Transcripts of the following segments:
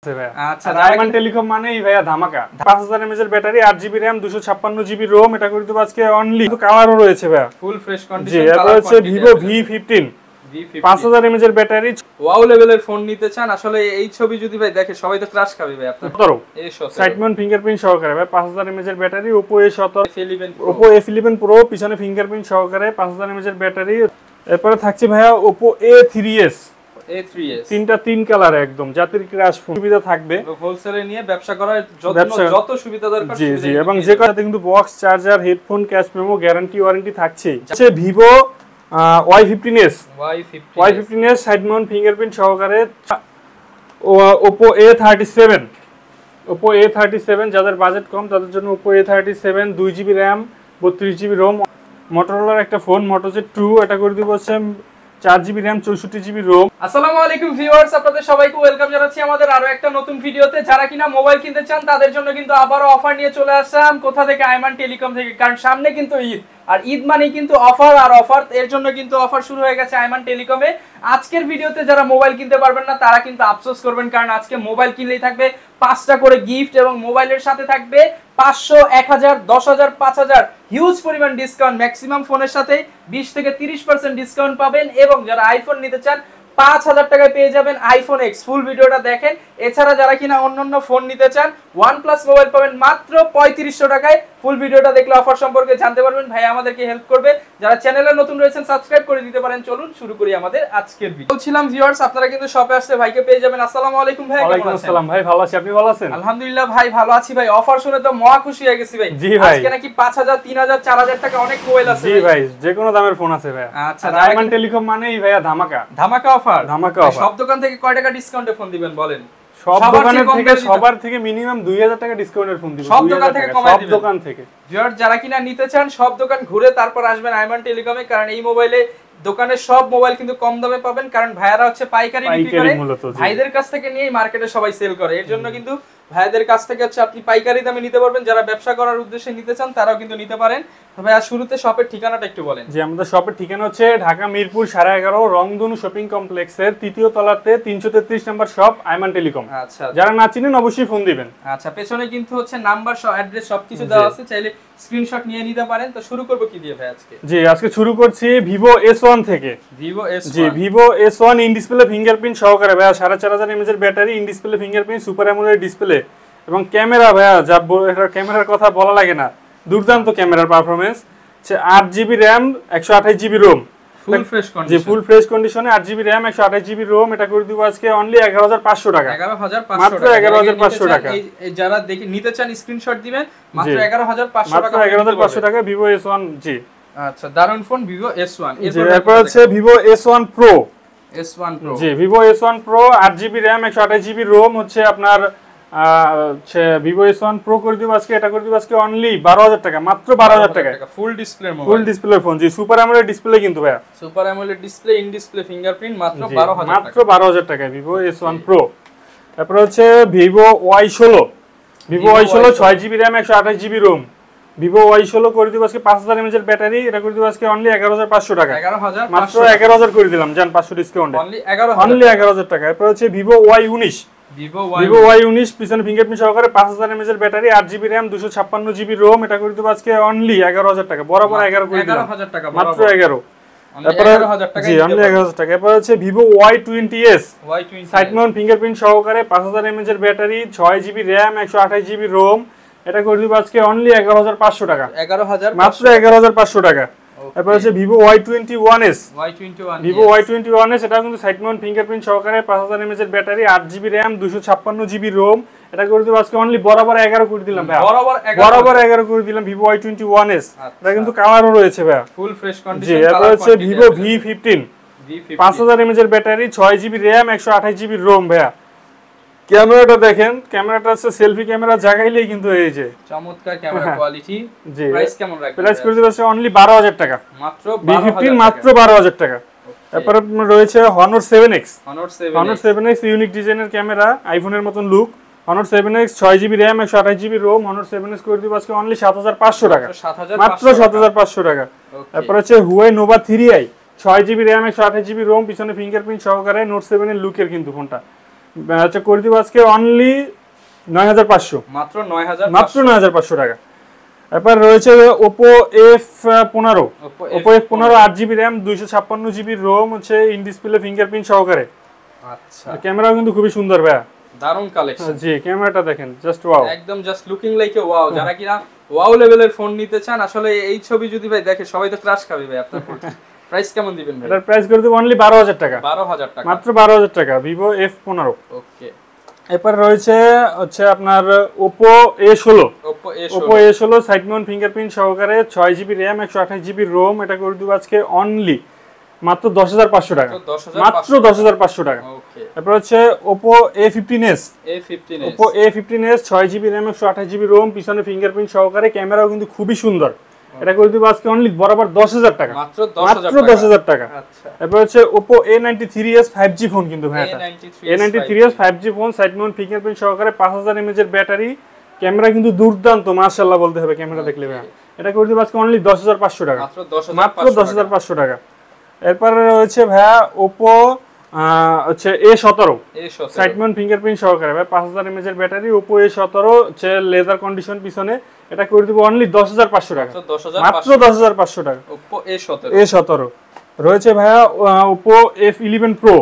আচ্ছা diamond telecom মানেই ভাইয়া ধামাকা 5000 mAh এর battery 8GB RAM 256GB ROM এটা করে দেব আজকে অনলি কালারও রয়েছে ভাইয়া ফুল ফ্রেশ কন্ডিশন জি এটা হচ্ছে Vivo V15 5000 mAh এর ব্যাটারি ওয়াও লেভেলের ফোন নিতে চান আসলে এই ছবি যদি ভাই দেখে সবাই তো ক্রাশ খাবে ভাই আপনার সাইড মাউন্ট ফিঙ্গারপ্রিন্ট সহকারে ভাই 5000 mAh এর battery Oppo A11 A11 Pro পিছনে ফিঙ্গারপ্রিন্ট সহকারে 5000 mAh এর ব্যাটারি এরপরে থাকছে ভাইয়া Oppo A3s তিনটা তিন কালার একদম জাতির ক্রাশ সুবিধা থাকবে হোলসেলে নিয়ে ব্যবসা করার যত সুবিধা দরকার জি জি এবং যে কথাতে কিন্তু box charger headphone cash memo guarantee warranty থাকছেই আছে Vivo Y15s side Mount fingerprint সহকারে Oppo A37 যাদের বাজেট কম তাদের জন্য Oppo A37 2GB RAM 32GB ROM Motorola একটা ফোন Moto Z2 এটা করে দিব হচ্ছে 4GB RAM 64GB ROM আসসালামু আলাইকুম ভিউয়ার্স আপনাদের সবাইকে ওয়েলকাম জানাচ্ছি আমাদের আরো একটা নতুন ভিডিওতে যারা কিনা মোবাইল কিনতে চান তাদের জন্য কিন্তু আবারো অফার নিয়ে চলে আসলাম কোথা থেকে আইমান টেলিকম থেকে কারণ সামনে কিন্তু ঈদ আর ঈদ মানেই কিন্তু অফার আর অফার এর জন্য কিন্তু অফার শুরু হয়ে গেছে আইমান টেলিকমে আজকের ভিডিওতে যারা মোবাইল কিনতে পারবেন না তারা কিন্তু আফসোস করবেন কারণ আজকে মোবাইল কিনলেই থাকবে 5টা করে গিফট এবং মোবাইলের সাথে থাকবে 500 1000 10000 5000 হিউজ পরিমাণ ডিসকাউন্ট ম্যাক্সিমাম ফোনের সাথে 20 থেকে 30% ডিসকাউন্ট পাবেন এবং যারা আইফোন নিতে চান 5000 টাকায় পেয়ে যাবেন আইফোন X ফুল ভিডিওটা দেখেন এছাড়া যারা কিনা অন্যান্য ফোন নিতে চান OnePlus মোবাইল পাবেন মাত্র 3500 টাকায় ফুল ভিডিওটা দেখলে অফার সম্পর্কে জানতে পারবেন ভাই আমাদেরকে হেল্প করবে যারা চ্যানেলে নতুন রয়েছেন সাবস্ক্রাইব করে দিতে পারেন চলুন শুরু করি আমাদের আজকের ভিডিও বলছিলাম ভিউয়ার্স আপনারা কিন্তু শপে আসলে ভাইকে পেয়ে যাবেন আসসালামু আলাইকুম ভাই ওয়ালাইকুম আসসালাম ভাই ভালো আছি আপনি ভালো আছেন আলহামদুলিল্লাহ ভাই ভালো আছি ভাই অফার শুনে তো মহা খুশি হয়ে গেছি ভাই জি ভাই আজকে নাকি 5000 3000 4000 টাকা অনেক মোবাইল আছে জি ভাই যে কোনো দামের ফোন আছে ভাই আচ্ছা ডায়মন্ড টেলিকম মানেই ভাইয়া ধামাকা অফার সব দোকান থেকে কয় টাকা ডিসকাউন্টে ফোন দিবেন বলেন সব দোকানের থেকে সবার থেকে মিনিমাম 2000 টাকা ডিসকাউন্টের ফোন দিব সব দোকান থেকে কমায় দিবেন সব দোকান থেকে ভিউয়ার যারা কিনা নিতে চান সব দোকান ঘুরে তারপর আসবেন আইমান টেলিকমে কারণ এই মোবাইলে দোকানের সব মোবাইল কিন্তু কম দামে পাবেন কারণ ভাইয়ারা হচ্ছে পাইকারি বিক্রি করে ভাইদের কাছ থেকে নিয়ে মার্কেটে সবাই সেল করে এর জন্য কিন্তু ভাইদের কাছ থেকে হচ্ছে আপনি পাইকারি দামে নিতে পারবেন যারা ব্যবসা করার উদ্দেশ্যে নিতে চান তারাও কিন্তু নিতে পারেন তবে আর শুরুতে শপের ঠিকানাটা একটু বলেন জি আমাদের শপের ঠিকানা হচ্ছে ঢাকা মিরপুর 11.5 রংধনু শপিং কমপ্লেক্সের তৃতীয় তলাতে 333 নম্বর শপ আইমান টেলিকম আচ্ছা যারা না চিনেন অবশ্যই ফোন দিবেন আচ্ছা পেছনে কিন্তু হচ্ছে নাম্বার সব অ্যাড্রেস সবকিছু দেওয়া আছে চাইলে স্ক্রিনশট নিয়ে নিতে পারেন তো শুরু করব কি দিয়ে ভাই আজকে জি আজকে শুরু করছি Vivo S1 থেকে Vivo S1 G Vivo S1 in display fingerprint সহকারে ভাই 4500 mAh এর battery in display fingerprint super AMOLED display এবং ক্যামেরা ভাইয়া যা এটার ক্যামেরার কথা বলা লাগে না দুর্দান্ত ক্যামেরার performance 8GB RAM 128GB ROM full fresh condition জি ফুল ফ্রেশ কন্ডিশনে 8GB RAM 128GB ROM এটা করে দিব আজকে অনলি 11500 টাকা 11500 মাত্র 11500 টাকা এই যারা দেখে নিতে চান স্ক্রিনশট দিবেন মাত্র 11500 টাকা মাত্র 11500 টাকা Vivo S1 জি আচ্ছা দারুন ফোন Vivo S1 এরপর হচ্ছে Vivo S1 Pro জি Vivo S1 Pro 8GB RAM 128GB ROM হচ্ছে আপনার Vivo S1 Pro করে দিব আজকে এটা করে দিব আজকে অনলি 12000 টাকা মাত্র 12000 টাকা full display mobile full display phone জি সুপার অ্যামোলেড ডিসপ্লে কিন্তু ভাই super AMOLED display in display fingerprint মাত্র 12000 টাকা মাত্র 12000 টাকা Vivo S1 Pro তারপর হচ্ছে Vivo Y16 6GB RAM 128GB ROM Vivo Y16 করে দিব আজকে 5000 mAh এর ব্যাটারি এটা করে দিব আজকে অনলি 11500 টাকা 11000 মাত্র 11000 করে দিলাম জান 500 ডিসকাউন্টে অনলি 11000 টাকা এরপর হচ্ছে Vivo Y19 Vivo Y19 পিছনে ফিঙ্গারপ্রিন্ট সহকারে 5000 mAh এর battery 8GB RAM 256GB ROM এটা করে দিব আজকে অনলি 11000 টাকা বরাবর 11 করে দিলাম 11000 টাকা মাত্র 11 তারপর জি অনলি 11000 টাকা এরপর হচ্ছে Vivo Y20s side Mount fingerprint সহকারে 5000 mAh এর battery 6GB RAM 128GB ROM এটা করে দিব আজকে অনলি 11500 টাকা 11000 মাত্র 11500 টাকা এরপর হচ্ছে Vivo Y21s Vivo Y21s এটা কিন্তু সাইড মাউন্ট ফিঙ্গারপ্রিন্ট সহকারে 5000 mAh এর battery 8GB RAM 256GB ROM এটা করে দিব আজকে অনলি বরাবর 11 করে দিলাম ভাই বরাবর 11 করে দিলাম Vivo Y21s এটা কিন্তু কালারও রয়েছে ভাই ফুল ফ্রেশ কন্ডিশন জি এরপর হচ্ছে Vivo V15 5000 mAh এর battery 6GB RAM 128GB ROM ভাই ক্যামেরাটা দেখেন ক্যামেরাটা আছে সেলফি ক্যামেরা জাগাইলেই কিন্তু এই যে চমৎকার ক্যামেরা কোয়ালিটি জি প্রাইস কেমন রাখবেন প্রাইস করে দিচ্ছে অনলি 12000 টাকা মাত্র V15 মাত্র 12000 টাকা তারপর রয়েছে Honor 7X Honor 7X unique ডিজাইনের ক্যামেরা আইফোনের মতন look Honor 7X 6GB RAM 128GB ROM Honor 7X করে দিব আজকে অনলি 7500 টাকা মাত্র 7500 টাকা তারপর হচ্ছে Huawei Nova 3i 6GB RAM 128GB ROM পিছনে ফিঙ্গারপ্রিন্ট সহকারে Note 7 এর লুকের কিন্তু ফোনটা আচ্ছা করে দিব আজকে অনলি 9500, মাত্র 9500, মাত্র 9500 টাকা। এরপর রয়েছে Oppo F15, Oppo F15 8GB RAM 256GB ROM, হচ্ছে ইন ডিসপ্লে ফিঙ্গারপ্রিন্ট সহকারে। আচ্ছা, ক্যামেরাও কিন্তু খুবই সুন্দর ভাইয়া, দারুন কালেকশন। জি ক্যামেরাটা দেখেন, জাস্ট ওয়াও, একদম just looking like a wow. যারা কিনা ওয়াও লেভেলের ফোন নিতে চান, আসলে এই ছবি যদি ভাই দেখে সবাই তো ক্রাশ খাবে ভাই আপনার ফোন। প্রাইস কেমন দিবেন ভাই? এটার প্রাইস করে দেব অনলি 12000 টাকা, 12000 টাকা, মাত্র 12000 টাকা Vivo F15। ওকে। এরপর রয়েছে হচ্ছে আপনার Oppo A16, Oppo A16 side Mount fingerprint সহকারে 6GB RAM 128GB ROM, এটা করে দেব আজকে অনলি মাত্র 10500 টাকা, মাত্র 10500 টাকা। ওকে। এরপর হচ্ছে Oppo A15s, Oppo A15s 6GB RAM 128GB ROM, পিছনে ফিঙ্গারপ্রিন্ট সহকারে, ক্যামেরাও কিন্তু খুবই সুন্দর, এটা করে দেব আজকে অনলি বরাবর 10000 টাকা, মাত্র 10000 টাকা। আচ্ছা। এরপর হচ্ছে Oppo A93s 5G ফোন, কিন্তু ভাই এটা A93s 5G phone, side Mount fingerprint সহকারে, 5000 mAh এর ব্যাটারি, ক্যামেরা কিন্তু দুর্দান্ত মাশাআল্লাহ বলতে হবে ক্যামেরা দেখলে ভাই। এটা করে দেব আজকে অনলি 10500 টাকা, মাত্র 10500 টাকা। এরপর রয়েছে ভাইয়া Oppo হচ্ছে A17 সাইড মাউন্ট ফিঙ্গারপ্রিন্ট সহকারে ভাই, 5000 mAh এর ব্যাটারি, Oppo A17 হচ্ছে লেদার কন্ডিশন পিছনে, এটা করে দেব অনলি 10500 টাকা, মাত্র 10500 টাকা Oppo A17। রয়েছে ভাইয়া Oppo F11 Pro,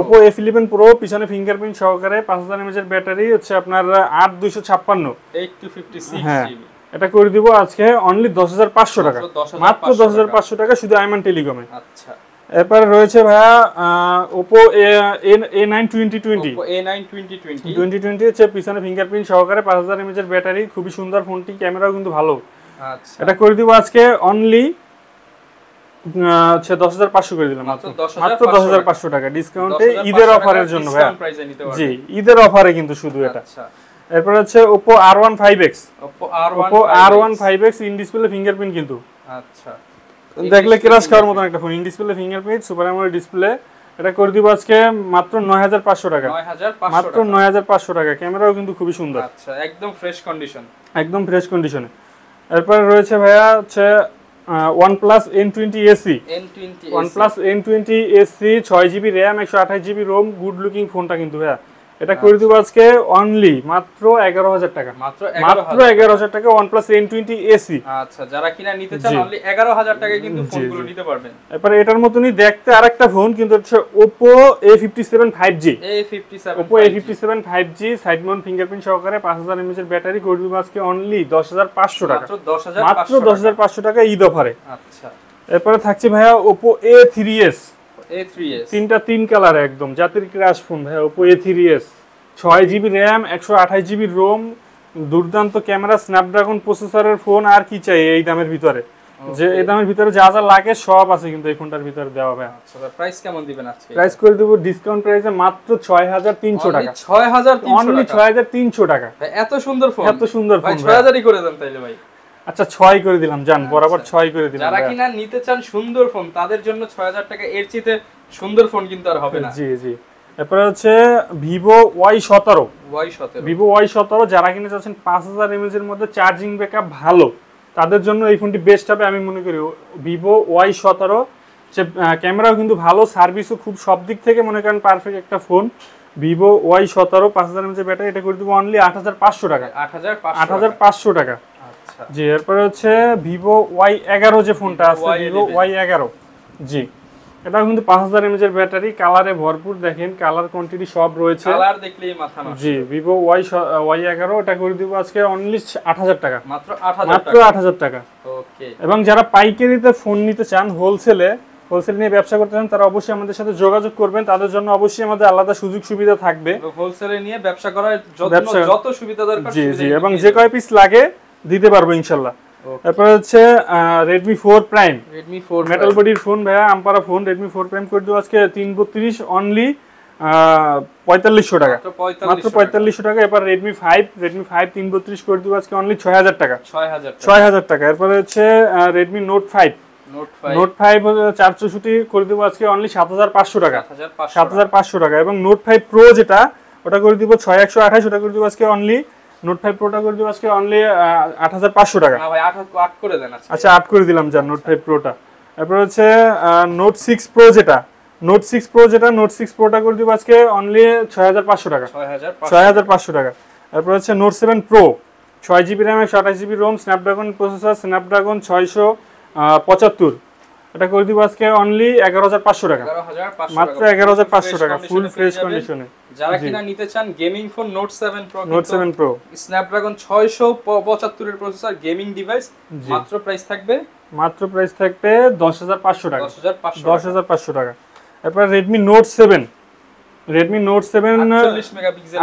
Oppo F11 Pro পিছনে ফিঙ্গারপ্রিন্ট সহকারে, 5000 mAh এর ব্যাটারি, হচ্ছে আপনার 8256, 8256 হ্যাঁ, GB, এটা করে দিব আজকে অনলি 10500 টাকা, মাত্র 10500 টাকা শুধু আইমান টেলিকমে। আচ্ছা। এরপর রয়েছে ভাইয়া Oppo A9 2020, Oppo A9 2020 হচ্ছে পিছনে ফিঙ্গারপ্রিন্ট সহকারে, 5000 mAh এর ব্যাটারি, খুবই সুন্দর ফোনটি, ক্যামেরাও কিন্তু ভালো। আচ্ছা, এটা করে দিব আজকে অনলি হচ্ছে 10500 করে দিলাম, মাত্র 10500 টাকা ডিসকাউন্টে, ঈদের অফারের জন্য ভাইয়া, জি ঈদের অফারে কিন্তু শুধু এটা। আচ্ছা। এরপর হচ্ছে Oppo R15X, Oppo R15X in display fingerprint কিন্তু, আচ্ছা, দেখলে ক্রাশ খাওয়ার মতন একটা phone, in display fingerprint, super AMOLED display, এটা করে দিব আজকে মাত্র 9500 টাকা, মাত্র 9500 টাকা। ক্যামেরাও কিন্তু খুবই সুন্দর, আচ্ছা, একদম ফ্রেশ কন্ডিশন, একদম ফ্রেশ কন্ডিশনে। এরপর রয়েছে ভাইয়া হচ্ছে OnePlus N20 AC, OnePlus N20 AC 6GB RAM 128GB ROM, good looking ফোনটা কিন্তু ভাইয়া, এটা করে দিব আজকে অনলি মাত্র 11000 টাকা, মাত্র 11000 টাকা OnePlus N20 AC। আচ্ছা, যারা কিনা নিতে চান অনলি 11000 টাকায় কিন্তু ফোনগুলো নিতে পারবেন। এরপর এটার মতনই দেখতে আরেকটা ফোন, কিন্তু হচ্ছে Oppo A57 5G, Oppo A57 5G side Mount fingerprint সহকারে, 5000 mAh এর ব্যাটারি, করে দিব আজকে অনলি 10500 টাকা, মাত্র 10500 টাকা ঈদ অফারে। আচ্ছা। এরপরে থাকছে ভাইয়া Oppo A3s, তিন কালার, একদম জাতির ক্রাশ ফোন ভাইয়া, Oppo A3s 6GB RAM 128GB ROM, দুর্দান্ত ক্যামেরা, স্ন্যাপড্রাগন প্রসেসরের ফোন, আর কি চাই এই দামের ভিতরে, যে এই দামের ভিতরে যা যা লাগে সব আছে কিন্তু এই ফোনটার ভিতরে দেওয়া ভাইয়া। আচ্ছা, প্রাইস কেমন দিবেন আজকে? প্রাইস করে দেব ডিসকাউন্ট প্রাইসে মাত্র 6300 টাকা, 6300 টাকা। এত সুন্দর ফোন, এত সুন্দর ফোন, 6000ই করে দেন তাইলে ভাই। আচ্ছা 6 করে দিলাম জান, বরাবর 6 করে দিলাম। যারা কিনা নিতে চান সুন্দর ফোন, তাদের জন্য 6000 টাকা, এর চেয়ে সুন্দর ফোন কিন্তু আর হবে না। জি জি। এরপর হচ্ছে Vivo Y17, যারা কিনে চাচ্ছেন 5000 mAh এর মধ্যে চার্জিং ব্যাকআপ ভালো, তাদের জন্য এই ফোনটি বেস্ট হবে আমি মনে করি। Vivo Y17 ক্যামেরাও কিন্তু ভালো, সার্ভিসও খুব, সব দিক থেকে মনে করেন পারফেক্ট একটা phone. Vivo Y17 5000 mAh battery, এটা করে দেব অনলি 8500 টাকা, 8500 টাকা। জি। এরপরে হচ্ছে Vivo Y11 যে ফোনটা আছে, Vivo Y11, জি এটা কিন্তু 5000 mAh এর ব্যাটারি, কালারে ভরপুর, দেখেন কালার কোয়ান্টিটি সব রয়েছে, কালার দেখলেই মাথা নষ্ট। জি Vivo Y11, এটা করে দিব আজকে অনলি 8000 টাকা, মাত্র 8000 টাকা। ওকে। এবং যারা পাইকারিতে ফোন নিতে চান, হোলসেল নিয়ে ব্যবসা করতে চান, তারা অবশ্যই আমাদের সাথে যোগাযোগ করবেন, তাদের জন্য অবশ্যই আমাদের আলাদা সুযোগ সুবিধা থাকবে, হোলসেলে নিয়ে ব্যবসা করার যত সুবিধা দরকার, জি জি, এবং যে কয় পিস লাগে দিতে পারবো ইনশাআল্লাহ। তারপর হচ্ছে Redmi 4 Prime, মেটাল বডির ফোন ভাইয়া, আম্পারা ফোন, Redmi 4 Prime করে দেব আজকে 332 অনলি 4500 টাকা, মাত্র 4500 টাকা। এরপর Redmi 5 332 করে দেব আজকে অনলি 6000 টাকা, 6000 টাকা। এরপর হচ্ছে Redmi Note 5 464 করে দেব আজকে অনলি 7500 টাকা, 7500 টাকা। এবং Note 5 Pro যেটা, ওটা করে দিব 6128, ওটা করে দেব আজকে অনলি, Note 5 Pro টা করে দিব আজকে অনলি 8500 টাকা। না ভাই 8 করে দেন আজকে। আচ্ছা 8 করে দিলাম জান Note 5 Pro টা। এরপর হচ্ছে Note 6 Pro যেটা, নোট 6 প্রো যেটা নোট 6 প্রোটা করে দিব আজকে অনলি 6500 টাকা 6500 টাকা। তারপর হচ্ছে note 7 pro 6GB RAM 128GB ROM Snapdragon processor Snapdragon 675 এটা করে দিব আজকে অনলি 11500 টাকা মাত্র 11500 টাকা ফুল ফ্রেশ কন্ডিশনে। যারা কিনা নিতে চান gaming phone note 7 pro note 7 pro Snapdragon 675 এর প্রসেসর গেমিং ডিভাইস মাত্র প্রাইস থাকবে 10500 টাকা 10500 টাকা। এরপর Redmi Note 7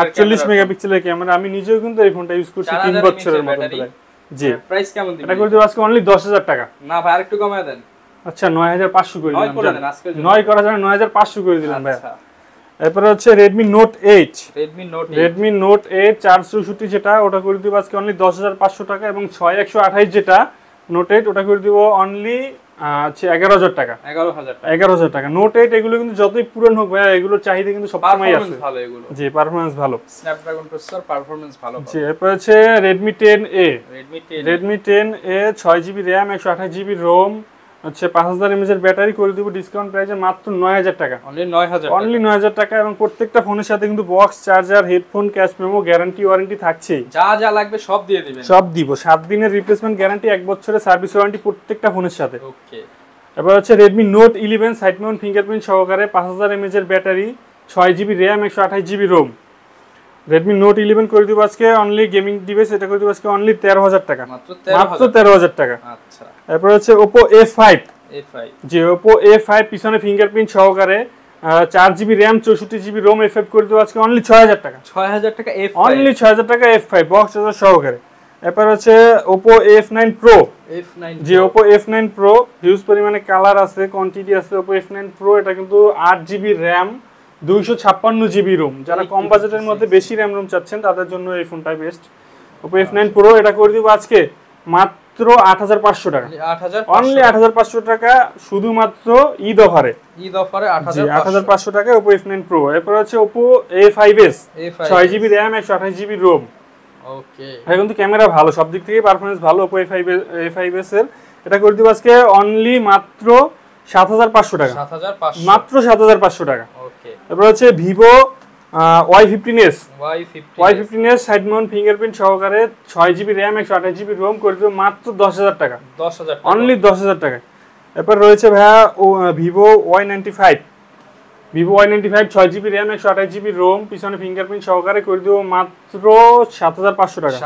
48 মেগাপিক্সেলের ক্যামেরা আমি নিজেও কিন্তু এই ফোনটা ইউজ করছি 3 বছরের মতো প্রায়। জি প্রাইস কেমন দিবেন? এটা করে দিব আজকে অনলি 10000 টাকা। না ভাই আরেকটু কমায় দেন। আচ্ছা 9500 করে দিলাম। 9 করা যায় 9500 করে দিলাম ভাই। এরপর হচ্ছে Redmi Note 8 Redmi Note 8 464 যেটা ওটা করে দিব আজকে অনলি 10500 টাকা এবং 6128 যেটা Note 8 ওটা করে দিব অনলি 11000 টাকা 11000 টাকা। Note 8 এগুলো কিন্তু যতই পুরান হোক ভাই এগুলোর চাহিদা কিন্তু সবসময় আছে ভালো এগুলো। জি পারফরম্যান্স ভালো স্ন্যাপড্রাগন প্রসেসর পারফরম্যান্স ভালো। জি এরপর হচ্ছে Redmi 10A 6GB RAM 128GB ROM হচ্ছে 5000 mAh এর ব্যাটারি করে দিব ডিসকাউন্ট প্রাইসে মাত্র 9000 টাকা অনলি 9000 টাকা এবং প্রত্যেকটা ফোনের সাথে কিন্তু box charger headphone cash memo guarantee warranty থাকছেই। যা লাগবে সব দিয়ে দিবেন। সব দিব 7 দিনের রিপ্লেসমেন্ট গ্যারান্টি 1 বছরের সার্ভিস ওয়ারেন্টি প্রত্যেকটা ফোনের সাথে। ওকে এবার হচ্ছে Redmi Note 11 side Mount fingerprint সহকারে 5000 mAh এর battery 6GB RAM 128GB ROM Redmi Note 11 করে দিব আজকে অনলি গেমিং ডিভাইস এটা করে দিব আজকে অনলি 13000 টাকা মাত্র 13000 টাকা। আচ্ছা এরপর হচ্ছে Oppo A5 জি Oppo A5 পিছনে ফিঙ্গারপ্রিন্ট সহকারে 4GB RAM 64GB ROM A5 করে দিব আজকে অনলি 6000 টাকা A5 অনলি 6000 টাকা A5 বক্স চার্জার সহকারে। এরপর হচ্ছে Oppo A9 Pro জি Oppo A9 Pro হিউজ পরিমাণে কালার আছে কোয়ান্টিটি আছে Oppo A9 Pro এটা কিন্তু 8GB RAM 256GB ROM যারা কম বাজেটের মধ্যে বেশি RAM ROM চাচ্ছেন তাদের জন্য এই ফোনটাই বেস্ট। Oppo A9 Pro এটা করে দিব আজকে মাত্র 8500 টাকা অনলি 8500 টাকা শুধুমাত্র ঈদ অফারে 8500 টাকা Oppo F9 Pro। এরপর হচ্ছে Oppo A5s 6GB RAM 128GB ROM ওকে এটা কিন্তু ক্যামেরা ভালো সব দিক থেকে পারফরম্যান্স ভালো Oppo A5s এর এটা করে দিব আজকে অনলি মাত্র 7500 টাকা মাত্র 7500 টাকা। ওকে এরপর হচ্ছে Vivo Y15s side Mount fingerprint সহকারে 6GB RAM 128GB ROM করে দিব মাত্র 10000 টাকা অনলি 10000 টাকা। এরপর রয়েছে ভাইয়া Vivo Y95 6GB RAM 128GB ROM পিছনে ফিঙ্গারপ্রিন্ট সহকারে করে দিব মাত্র 7500 টাকা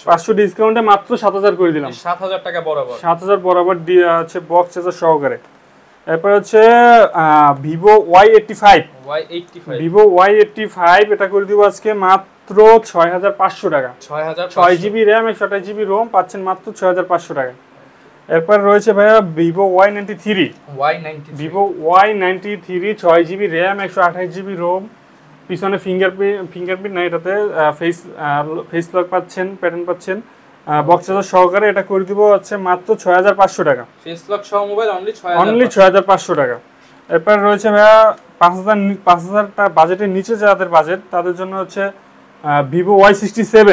500 ডিসকাউন্টে মাত্র 7000 করে দিলাম 7000 টাকা বরাবর 7000 বরাবর আছে বক্স চার্জার সহকারে। এরপর হচ্ছে Vivo Y85 এটা করে দিব আজকে মাত্র 6500 টাকা 6GB RAM 128GB ROM পাচ্ছেন মাত্র 6500 টাকা। এরপর রয়েছে ভাইয়া Vivo Y93 6GB RAM 128GB ROM পিছনে ফিঙ্গারপ্রিন্ট না এটাতে ফেস লক পাচ্ছেন প্যাটার্ন পাচ্ছেন বক্স চার্জার সহকারে এটা করে দিব হচ্ছে মাত্র 6500 টাকা ফেস লক সহ মোবাইল অনলি 6500 টাকা। এরপর রয়েছে ভাইয়া 5000 টাকা বাজেটের নিচে যাদের বাজেট তাদের জন্য হচ্ছে Vivo Y67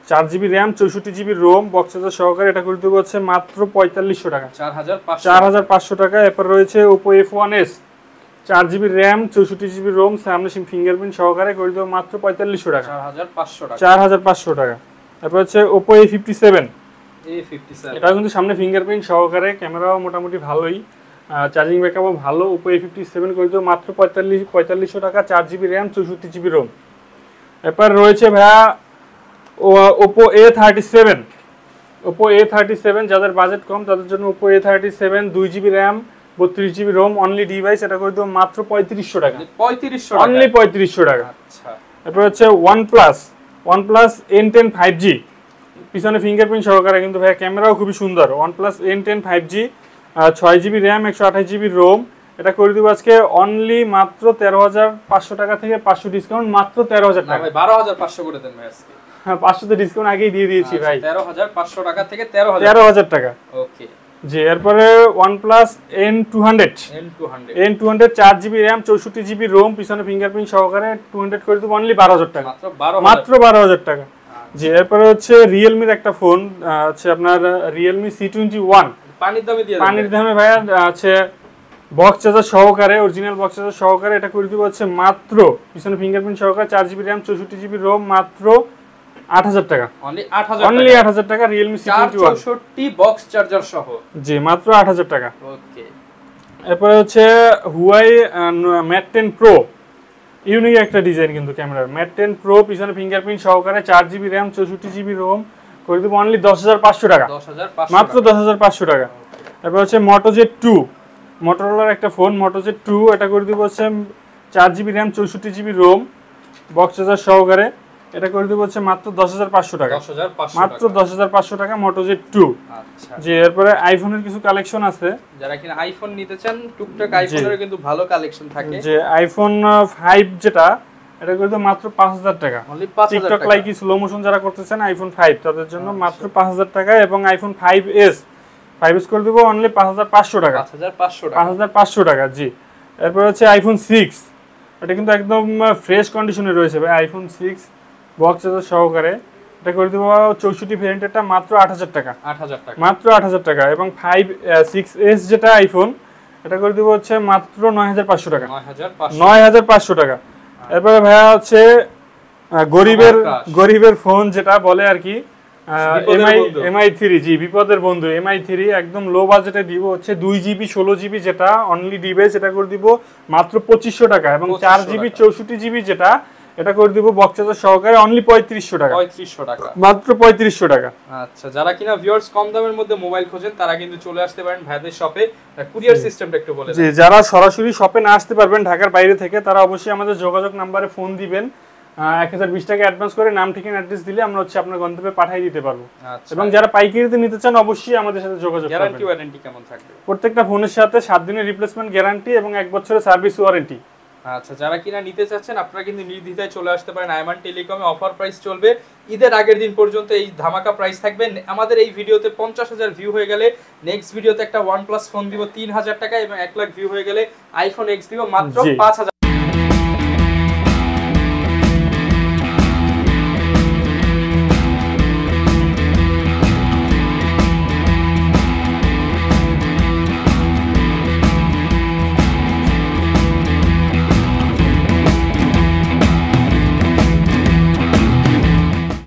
4GB RAM 64GB ROM box charger সহকারে এটা করে দিব হচ্ছে মাত্র 4500 টাকা 4500 টাকা। এরপর রয়েছে Oppo F1s 4GB RAM 64GB ROM সামনে ফিঙ্গারপ্রিন্ট সহকারে করে দিব মাত্র 4500 টাকা 4500 টাকা। তারপর হচ্ছে Oppo A57 এটা কিন্তু সামনে ফিঙ্গারপ্রিন্ট সহকারে ক্যামেরাও মোটামুটি ভালোই চার্জিং ব্যাকআপও ভালো Oppo A57 করে দিব মাত্র 4500 টাকা 4GB RAM 64GB ROM। এরপর রয়েছে ভাইয়া Oppo A37 যাদের বাজেট কম তাদের জন্য Oppo A37 2GB RAM 32GB ROM only device এটা করে দেব মাত্র 3500 টাকা অনলি 3500 টাকা। আচ্ছা এরপর হচ্ছে OnePlus N10 5G পিছনে ফিঙ্গারপ্রিন্ট সহকারে কিন্তু ভাই ক্যামেরাও খুবই সুন্দর OnePlus N10 5G 6GB RAM 128GB ROM এটা করে দিব আজকে অনলি মাত্র 13500 টাকা থেকে 500 ডিসকাউন্ট মাত্র 13000 টাকা ভাই 12500 করে দেন ভাই আজকে। হ্যাঁ 500 তে ডিসকাউন্ট আগেই দিয়ে দিয়েছি ভাই 13500 টাকা থেকে 13000 টাকা। ওকে জি এরপরে OnePlus N200 4GB RAM 64GB ROM পিছনে ফিঙ্গারপ্রিন্ট সহকারে 200 করে দিব অনলি 12000 টাকা মাত্র 12000 টাকা। জি এরপরে হচ্ছে Realme এর একটা ফোন আছে আপনার Realme C21 পানির দামে দিয়ে পানির দামে ভাইয়া আছে বক্স চার্জার সহকারে, অরিজিনাল বক্স চার্জার সহকারে এটা করে দিব হচ্ছে মাত্র পিছনে ফিঙ্গারপ্রিন্ট সহকারে 4GB RAM 64GB ROM মাত্র 8000 টাকা। অনলি 8000 টাকা Realme C21 64 বক্স চার্জার সহ। জি মাত্র 8000 টাকা। ওকে। এরপরে হচ্ছে Huawei Mate 10 Pro, ইউনিক একটা ডিজাইন কিন্তু ক্যামেরার। Mate 10 Pro পিছনে ফিঙ্গারপ্রিন্ট সহকারে 4GB RAM 64GB ROM করে দিব অনলি 10500 টাকা। মাত্র 10500 টাকা। এরপর হচ্ছে Moto Z2, মোটরোলার একটা ফোন Moto Z2, এটা করে দিব হচ্ছে 4GB RAM 64GB ROM box charger সহকারে, এটা করে দিব হচ্ছে মাত্র 10500 টাকা। মাত্র 10500 টাকা Moto Z2। আচ্ছা জি এরপরে আইফোনের কিছু কালেকশন আছে, যারা কিনা আইফোন নিতে চান টুকটাক আইফোনের কিন্তু ভালো কালেকশন থাকে। যে আইফোন 5 যেটা এটা করে দিব মাত্র 5000 টাকা। টিকটক লাইক স্লো মোশন যারা করতেছেন আইফোন 5 তাদের জন্য মাত্র 5000 টাকা। এবং আইফোন 5s করে দিব অনলি 5500 টাকা। 5500 টাকা জি। এরপর হচ্ছে আইফোন 6, এটা কিন্তু একদম ফ্রেশ কন্ডিশনে রয়েছে ভাই। আইফোন 6 বক্স চার্জার সহকারে, এটা করে দিব 64 ভেরিয়েন্টটা মাত্র 8000 টাকা। মাত্র 8000 টাকা। এবং 6s যেটা আইফোন, এটা করে দিব হচ্ছে মাত্র 9500 টাকা। 9500 টাকা। এরপরে ভাইয়া হচ্ছে গরিবের ফোন যেটা বলে আর কি, MI3, জি বিপদের বন্ধু MI3 একদম লো বাজেটে দিব হচ্ছে 2GB 16GB যেটা অনলি ডিভাইস, এটা করে দিব মাত্র 2500 টাকা। এবং 4GB 64GB যেটা এটা করে দিব বক্স চার্জার সহকারে অনলি 3500 টাকা। মাত্র 3500 টাকা। আচ্ছা যারা কিনা ভিউয়ার্স কম দামের মধ্যে মোবাইল খোঁজেন তারা কিন্তু চলে আসতে পারেন ভাইদের শপে। কুরিয়ার সিস্টেমটা একটু বলে দেন। জি যারা সরাসরি শপে না আসতে পারবেন ঢাকার বাইরে থেকে, তারা অবশ্যই আমাদের যোগাযোগ নম্বরে ফোন দিবেন। 1020 টাকা অ্যাডভান্স করে নাম ঠিকানা অ্যাড্রেস দিলে আমরা হচ্ছে আপনার গন্তব্যে পাঠিয়ে দিতে পারবো। এবং যারা পাইকারিতে নিতে চান অবশ্যই আমাদের সাথে যোগাযোগ করবেন। গ্যারান্টি ওয়ারেন্টি কেমন থাকবে? প্রত্যেকটা ফোনের সাথে 7 দিনের রিপ্লেসমেন্ট গ্যারান্টি এবং 1 বছরের সার্ভিস ওয়ারেন্টি। আচ্ছা যারা কিনা নিতে চাচ্ছেন আপনারা কিন্তু নির্দ্বিধায় চলে আসতে পারেন আইমান টেলিকমে। অফার প্রাইস চলবে ঈদের আগের দিন পর্যন্ত, এই ধামাকা প্রাইস থাকবে। আমাদের এই ভিডিওতে 50000 ভিউ হয়ে গেলে নেক্সট ভিডিওতে একটা OnePlus ফোন দিব 3000 টাকা, এবং 1 লাখ ভিউ হয়ে গেলে iPhone X দিব মাত্র 5000